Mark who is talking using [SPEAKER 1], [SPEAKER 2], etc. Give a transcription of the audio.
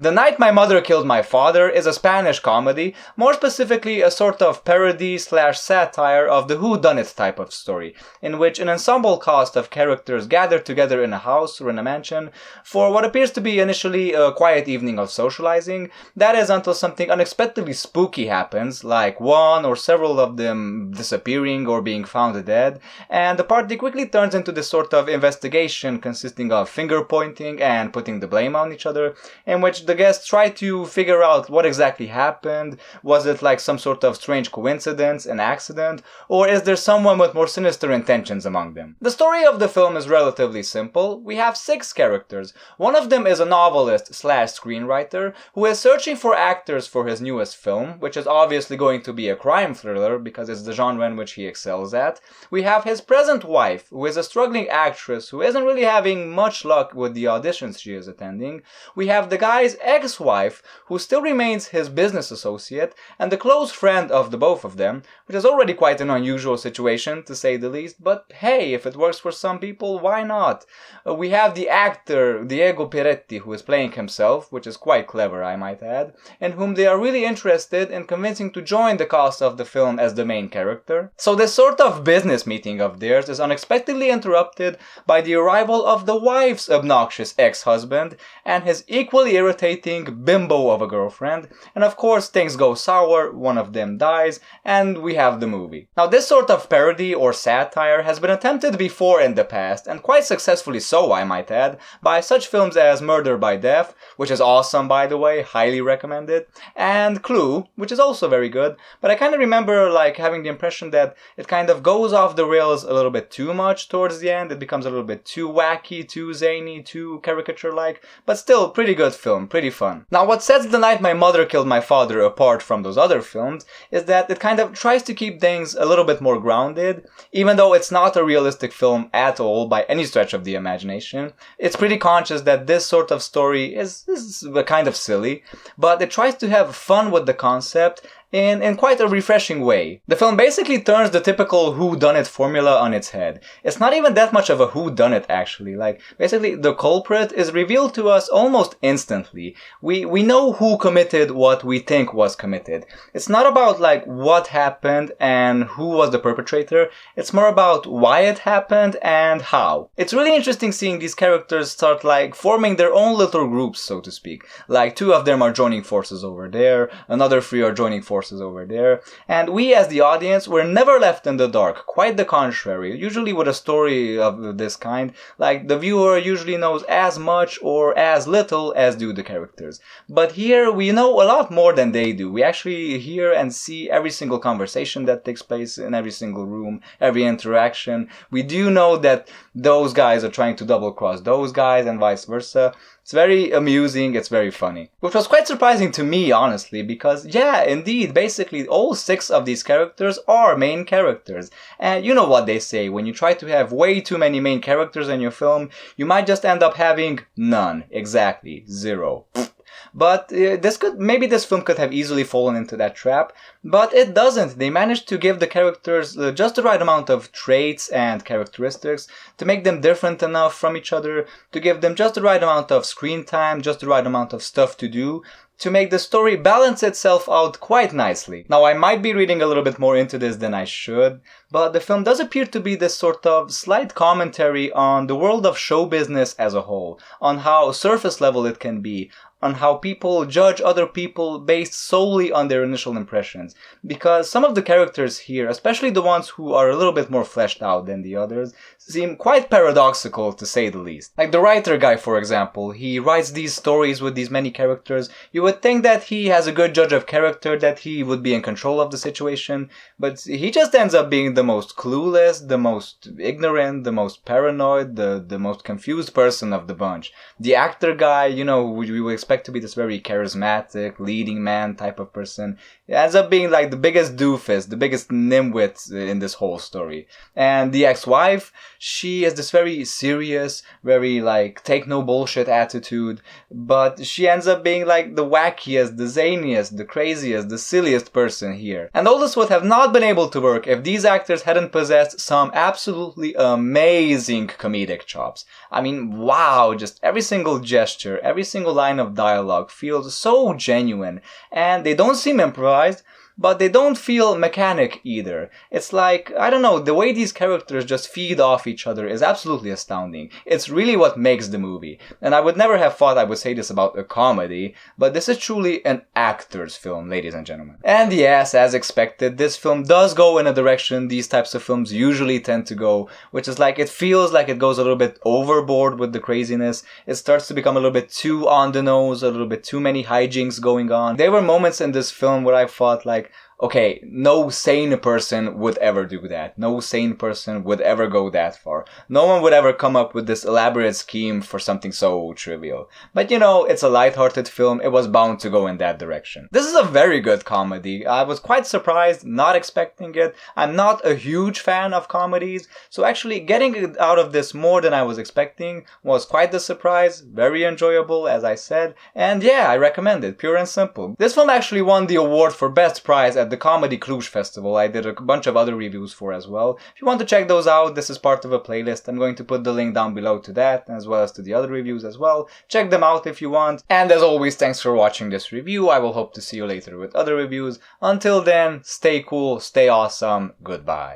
[SPEAKER 1] The Night My Mother Killed My Father is a Spanish comedy, more specifically a sort of parody/satire of the whodunit type of story, in which an ensemble cast of characters gather together in a house or in a mansion for what appears to be initially a quiet evening of socializing. That is until something unexpectedly spooky happens, like one or several of them disappearing or being found dead, and the party quickly turns into this sort of investigation consisting of finger pointing and putting the blame on each other, in which the guests try to figure out what exactly happened. Was it like some sort of strange coincidence, an accident, or is there someone with more sinister intentions among them? The story of the film is relatively simple. We have 6 characters. One of them is a novelist/screenwriter who is searching for actors for his newest film, which is obviously going to be a crime thriller because it's the genre in which he excels at. We have his present wife, who is a struggling actress who isn't really having much luck with the auditions she is attending. We have the guy's ex-wife, who still remains his business associate, and the close friend of the both of them, which is already quite an unusual situation, to say the least, but hey, if it works for some people, why not? We have the actor Diego Peretti, who is playing himself, which is quite clever, I might add, and whom they are really interested in convincing to join the cast of the film as the main character. So this sort of business meeting of theirs is unexpectedly interrupted by the arrival of the wife's obnoxious ex-husband and his equally irritating bimbo of a girlfriend, and of course things go sour, one of them dies, and we have the movie. Now this sort of parody or satire has been attempted before in the past, and quite successfully so, I might add, by such films as Murder by Death, which is awesome by the way, highly recommend it, and Clue, which is also very good, but I kind of remember like having the impression that it kind of goes off the rails a little bit too much towards the end. It becomes a little bit too wacky, too zany, too caricature-like, but still pretty good film, pretty fun. Now what sets The Night My Mother Killed My Father apart from those other films is that it kind of tries to keep things a little bit more grounded, even though it's not a realistic film at all by any stretch of the imagination. It's pretty conscious that this sort of story is kind of silly, but it tries to have fun with the concept in quite a refreshing way. The film basically turns the typical whodunit formula on its head. It's not even that much of a whodunit actually, like basically the culprit is revealed to us almost instantly. We know who committed what we think was committed. It's not about like what happened and who was the perpetrator, it's more about why it happened and how. It's really interesting seeing these characters start like forming their own little groups, so to speak. Like 2 of them are joining forces over there, another 3 are joining forces over there, and we as the audience were never left in the dark, quite the contrary. Usually with a story of this kind, like the viewer usually knows as much or as little as do the characters. But here we know a lot more than they do. We actually hear and see every single conversation that takes place in every single room, every interaction. We do know that those guys are trying to double cross those guys and vice versa. It's very amusing, it's very funny. Which was quite surprising to me, honestly, because yeah, indeed, basically all 6 of these characters are main characters. And you know what they say, when you try to have way too many main characters in your film, you might just end up having none. Exactly. 0. But maybe this film could have easily fallen into that trap, but it doesn't. They managed to give the characters just the right amount of traits and characteristics to make them different enough from each other, to give them just the right amount of screen time, just the right amount of stuff to do, to make the story balance itself out quite nicely. Now I might be reading a little bit more into this than I should, but the film does appear to be this sort of slight commentary on the world of show business as a whole, on how surface level it can be, on how people judge other people based solely on their initial impressions. Because some of the characters here, especially the ones who are a little bit more fleshed out than the others, seem quite paradoxical to say the least. Like the writer guy, for example, he writes these stories with these many characters. You would think that he has a good judge of character, that he would be in control of the situation, but he just ends up being the most clueless, the most ignorant, the most paranoid, the most confused person of the bunch. The actor guy, you know, we would expect to be this very charismatic, leading man type of person, it ends up being like the biggest doofus, the biggest nimwit in this whole story. And the ex-wife, she has this very serious, very like take no bullshit attitude, but she ends up being like the wackiest, the zaniest, the craziest, the silliest person here. And all this would have not been able to work if these actors hadn't possessed some absolutely amazing comedic chops. I mean, wow, just every single gesture, every single line of dialogue feels so genuine, and they don't seem improvised, but they don't feel mechanic either. It's like, I don't know, the way these characters just feed off each other is absolutely astounding. It's really what makes the movie. And I would never have thought I would say this about a comedy, but this is truly an actor's film, ladies and gentlemen. And yes, as expected, this film does go in a direction these types of films usually tend to go, which is like, it feels like it goes a little bit overboard with the craziness. It starts to become a little bit too on the nose, a little bit too many hijinks going on. There were moments in this film where I thought like, okay, no sane person would ever do that. No sane person would ever go that far. No one would ever come up with this elaborate scheme for something so trivial. But you know, it's a lighthearted film. It was bound to go in that direction. This is a very good comedy. I was quite surprised, not expecting it. I'm not a huge fan of comedies, so actually getting out of this more than I was expecting was quite the surprise. Very enjoyable, as I said. And yeah, I recommend it, pure and simple. This film actually won the award for Best Prize at the Comedy Cluj Festival. I did a bunch of other reviews for as well. If you want to check those out, this is part of a playlist. I'm going to put the link down below to that, as well as to the other reviews as well. Check them out if you want. And as always, thanks for watching this review. I will hope to see you later with other reviews. Until then, stay cool, stay awesome, goodbye.